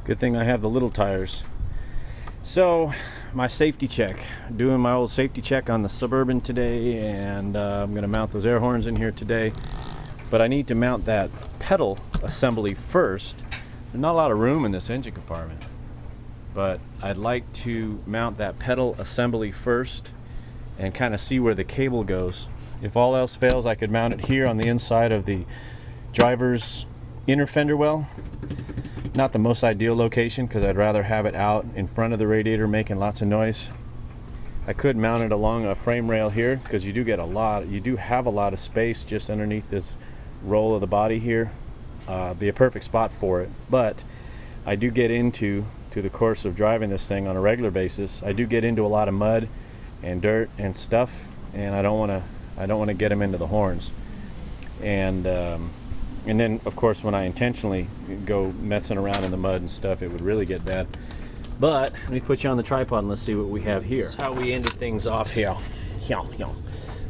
Good thing I have the little tires. So my safety check, doing my old safety check on the Suburban today, and I'm going to mount those air horns in here today. But I need to mount that pedal assembly first. There's not a lot of room in this engine compartment, but I'd like to mount that pedal assembly first and kind of see where the cable goes. If all else fails, I could mount it here on the inside of the driver's inner fender well. Not the most ideal location because I'd rather have it out in front of the radiator making lots of noise. I could mount it along a frame rail here because you do have a lot of space just underneath this roll of the body here. Be a perfect spot for it. But I do get into the course of driving this thing on a regular basis. I do get into a lot of mud and dirt and stuff, and I don't want to get them into the horns. And then, of course, when I intentionally go messing around in the mud and stuff, it would really get bad. But let me put you on the tripod and let's see what we have here. That's how we ended things off here.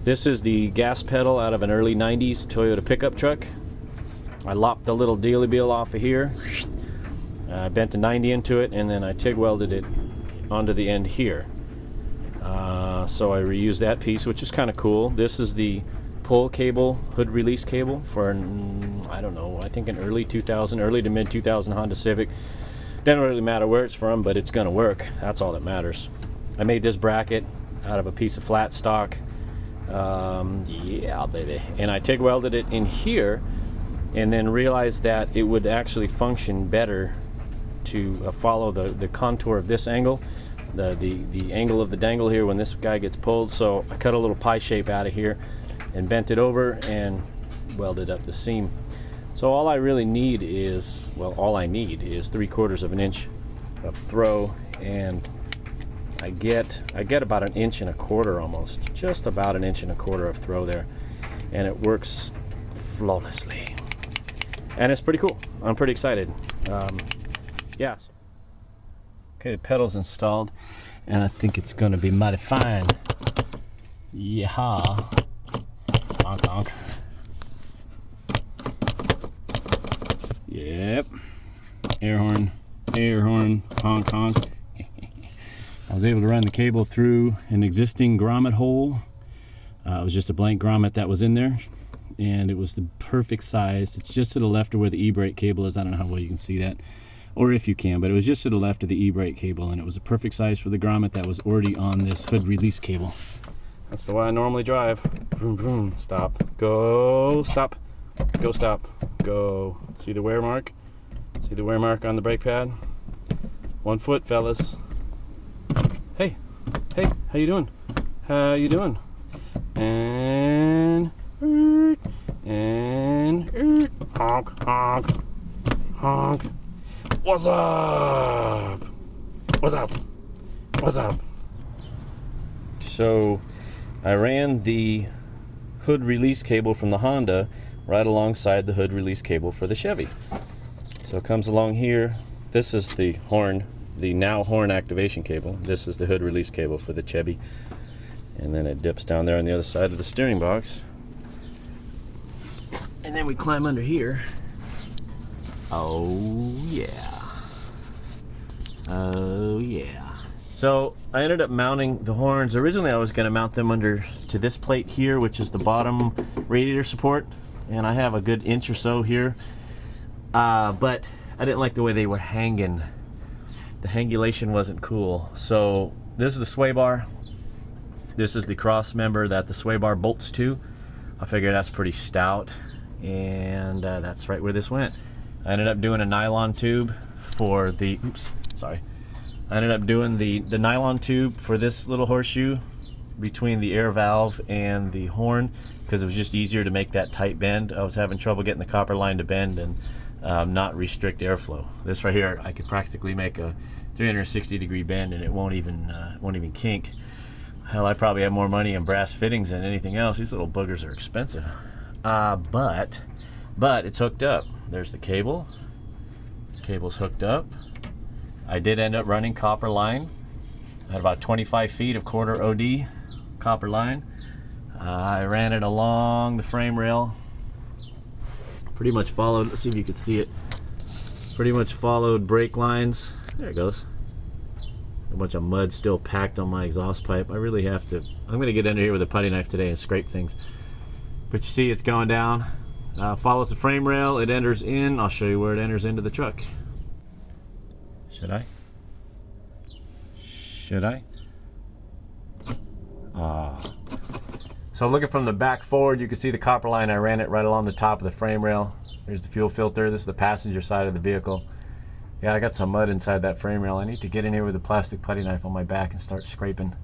This is the gas pedal out of an early 90s Toyota pickup truck. I lopped the little dealy-beel off of here. I bent a 90 into it, and then I TIG welded it onto the end here. So I reused that piece, which is kind of cool. This is the pull cable, hood release cable for I don't know, I think an early to mid 2000 Honda Civic. Doesn't really matter where it's from, but it's gonna work. That's all that matters. I made this bracket out of a piece of flat stock. Yeah, baby. And I TIG welded it in here, and then realized that it would actually function better to follow the contour of this angle, the angle of the dangle here when this guy gets pulled. So I cut a little pie shape out of here and bent it over and welded up the seam. So all I really need is, well, all I need is 3/4 of an inch of throw, and I get about 1.25 inches almost, just about 1.25 inches of throw there, and it works flawlessly, and it's pretty cool. I'm pretty excited. Yeah. Okay, the pedal's installed, and I think it's going to be mighty fine. Yeah. Honk, honk. Yep. Air horn, honk, honk. I was able to run the cable through an existing grommet hole. It was just a blank grommet that was in there, and it was the perfect size. It's just to the left of where the e-brake cable is. I don't know how well you can see that, or if you can, but it was just to the left of the e-brake cable, and it was a perfect size for the grommet that was already on this hood release cable. That's the way I normally drive. Vroom, vroom. Stop. Go. Stop. Go. Stop. Go. See the wear mark? See the wear mark on the brake pad? 1 foot, fellas. Hey. Hey. How you doing? How you doing? And honk, honk, honk. What's up? What's up? What's up? So I ran the hood release cable from the Honda right alongside the hood release cable for the Chevy. So it comes along here. This is the horn, the now horn activation cable. This is the hood release cable for the Chevy. And then it dips down there on the other side of the steering box. And then we climb under here. Oh yeah. Oh yeah. So I ended up mounting the horns. Originally I was going to mount them under to this plate here, which is the bottom radiator support, and I have a good inch or so here, but I didn't like the way they were hanging. The hangulation wasn't cool. So this is the sway bar. This is the cross member that the sway bar bolts to. I figured that's pretty stout, and that's right where this went. I ended up doing a nylon tube for the, I ended up doing the nylon tube for this little horseshoe between the air valve and the horn, because it was just easier to make that tight bend. I was having trouble getting the copper line to bend and not restrict airflow. This right here, I could practically make a 360-degree bend and it won't even kink. Hell, I probably have more money in brass fittings than anything else. These little boogers are expensive. But it's hooked up. There's the cable. The cable's hooked up. I did end up running copper line. I had about 25 feet of quarter OD copper line. I ran it along the frame rail. Pretty much followed, let's see if you can see it, Pretty much followed brake lines. There it goes. A bunch of mud still packed on my exhaust pipe. I really have to, I'm gonna get under here with a putty knife today and scrape things. But you see it's going down. Follows the frame rail, it enters in. I'll show you where it enters into the truck. Should I? Should I? So looking from the back forward, you can see the copper line. I ran it right along the top of the frame rail. Here's the fuel filter. This is the passenger side of the vehicle. Yeah, I got some mud inside that frame rail. I need to get in here with a plastic putty knife on my back and start scraping.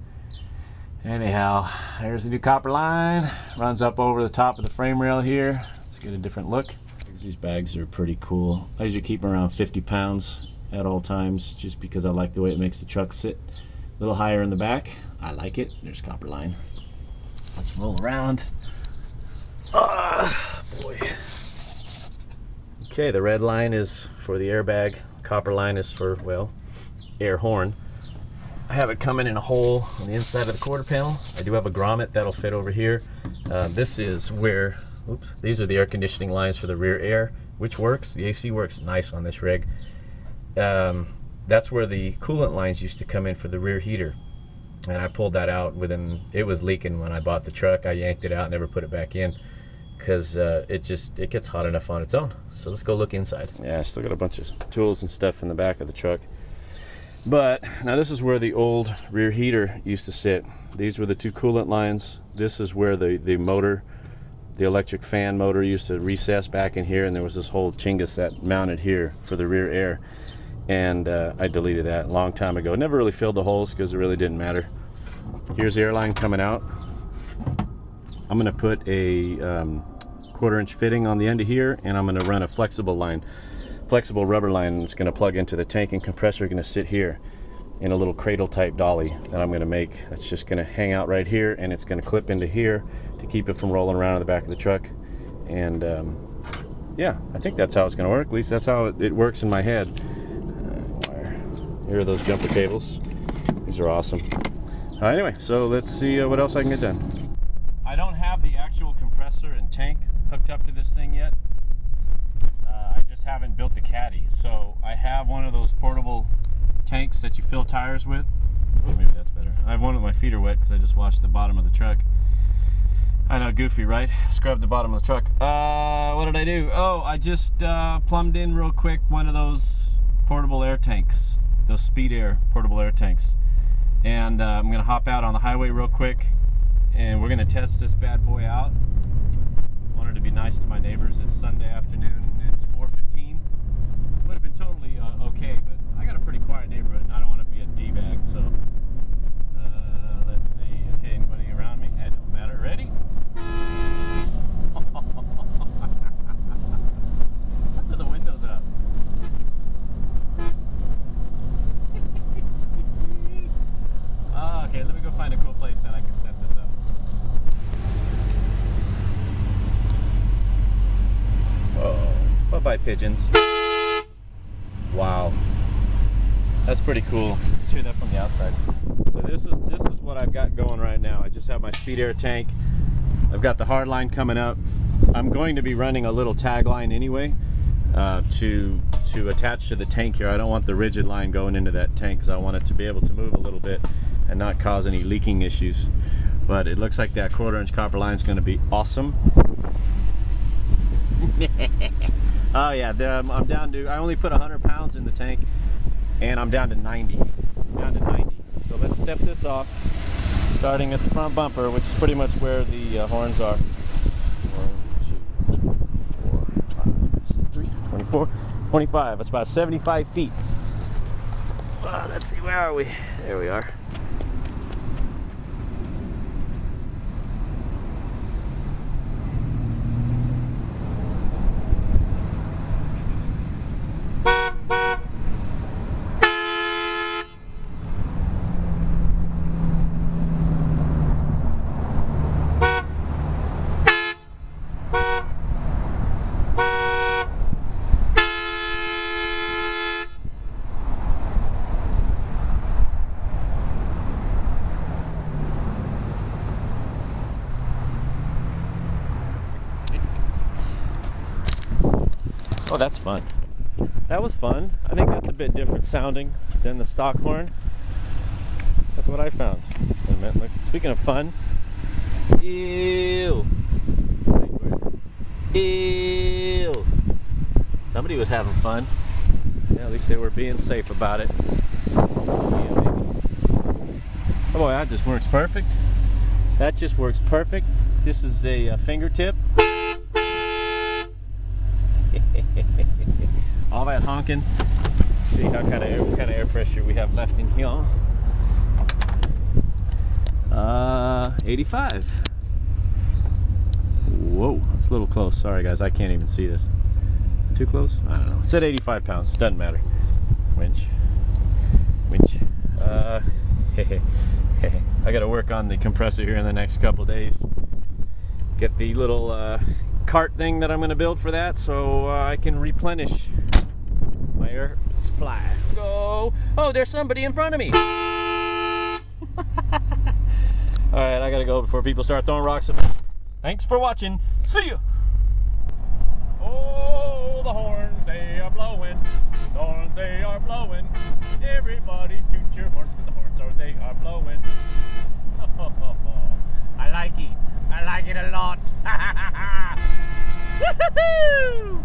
Anyhow, there's the new copper line. Runs up over the top of the frame rail here. Let's get a different look. These bags are pretty cool. I usually keep them around 50 pounds at all times just because I like the way it makes the truck sit a little higher in the back. I like it. There's copper line. Let's roll around. Boy. Okay, the red line is for the airbag. Copper line is for, well, air horn. I have it coming in a hole on the inside of the quarter panel. I do have a grommet that'll fit over here. This is where, oops, these are the air conditioning lines for the rear air, which works. The AC works nice on this rig. That's where the coolant lines used to come in for the rear heater. And I pulled that out it was leaking when I bought the truck. I yanked it out, never put it back in, because it gets hot enough on its own. So let's go look inside. Yeah, I still got a bunch of tools and stuff in the back of the truck. But now this is where the old rear heater used to sit. These were the two coolant lines. This is where the motor, the electric fan motor, used to recess back in here, and there was this whole chingus that mounted here for the rear air. And I deleted that a long time ago. Never really filled the holes because it really didn't matter. Here's the airline coming out. I'm going to put a 1/4 inch fitting on the end of here, and I'm going to run a flexible rubber line that's going to plug into the tank and compressor. Going to sit here in a little cradle type dolly that I'm going to make. It's just going to hang out right here, and it's going to clip into here to keep it from rolling around in the back of the truck. And yeah, I think that's how it's going to work. At least that's how it works in my head. Here are those jumper cables. These are awesome. Anyway, so let's see what else I can get done. I don't have the actual compressor and tank hooked up to this thing yet. I just haven't built the caddy. So I have one of those portable tanks that you fill tires with. Oh, maybe that's better. I have one with my feet are wet because I just washed the bottom of the truck. I know, goofy, right? Scrubbed the bottom of the truck. What did I do? Oh, I just plumbed in real quick one of those portable air tanks. Those Speed Air portable air tanks. And I'm going to hop out on the highway real quick, and we're going to test this bad boy out. I wanted to be nice to my neighbors. It's Sunday afternoon. It's 4:15. Would have been totally okay, but I got a pretty quiet neighborhood, and I don't want to be a D-bag, so let's see. Okay, anybody around me? It don't matter. Ready? What's with the windows up? Okay, let me go find a cool place that I can set this up. Whoa. Bye-bye, pigeons. Wow. That's pretty cool. Let's hear that from the outside. So this is what I've got going right now. I just have my Speed Air tank. I've got the hard line coming up. I'm going to be running a little tag line anyway to attach to the tank here. I don't want the rigid line going into that tank because I want it to be able to move a little bit and not cause any leaking issues. But it looks like that 1/4 inch copper line is going to be awesome. Oh yeah, I'm down to, I only put 100 pounds in the tank, and I'm down to 90. So let's step this off, starting at the front bumper, which is pretty much where the horns are. 1, 2, 3, 4, 5, 6, 3, 24, 25. That's about 75 feet. Let's see, where are we? There we are. Oh, that's fun. that was fun. I think that's a bit different sounding than the stock horn. That's what I found. Wait a minute, look. Speaking of fun. Ew. Ew. Somebody was having fun. Yeah, at least they were being safe about it. Yeah, oh boy, that just works perfect. That just works perfect. This is a fingertip. All that honking. Let's see what kind of air pressure we have left in here. 85. Whoa, that's a little close. Sorry guys, I can't even see this. Too close? I don't know. It's at 85 pounds. Doesn't matter. Winch. I gotta work on the compressor here in the next couple days. Get the little cart thing that I'm gonna build for that, so I can replenish my air supply. Go! Oh, there's somebody in front of me. All right, I gotta go before people start throwing rocks at me. Thanks for watching. See ya. Oh, the horns, they are blowing. The horns, they are blowing. Everybody toot your horns, because the horns they are blowing. I like it. I like it a lot. Woohoo!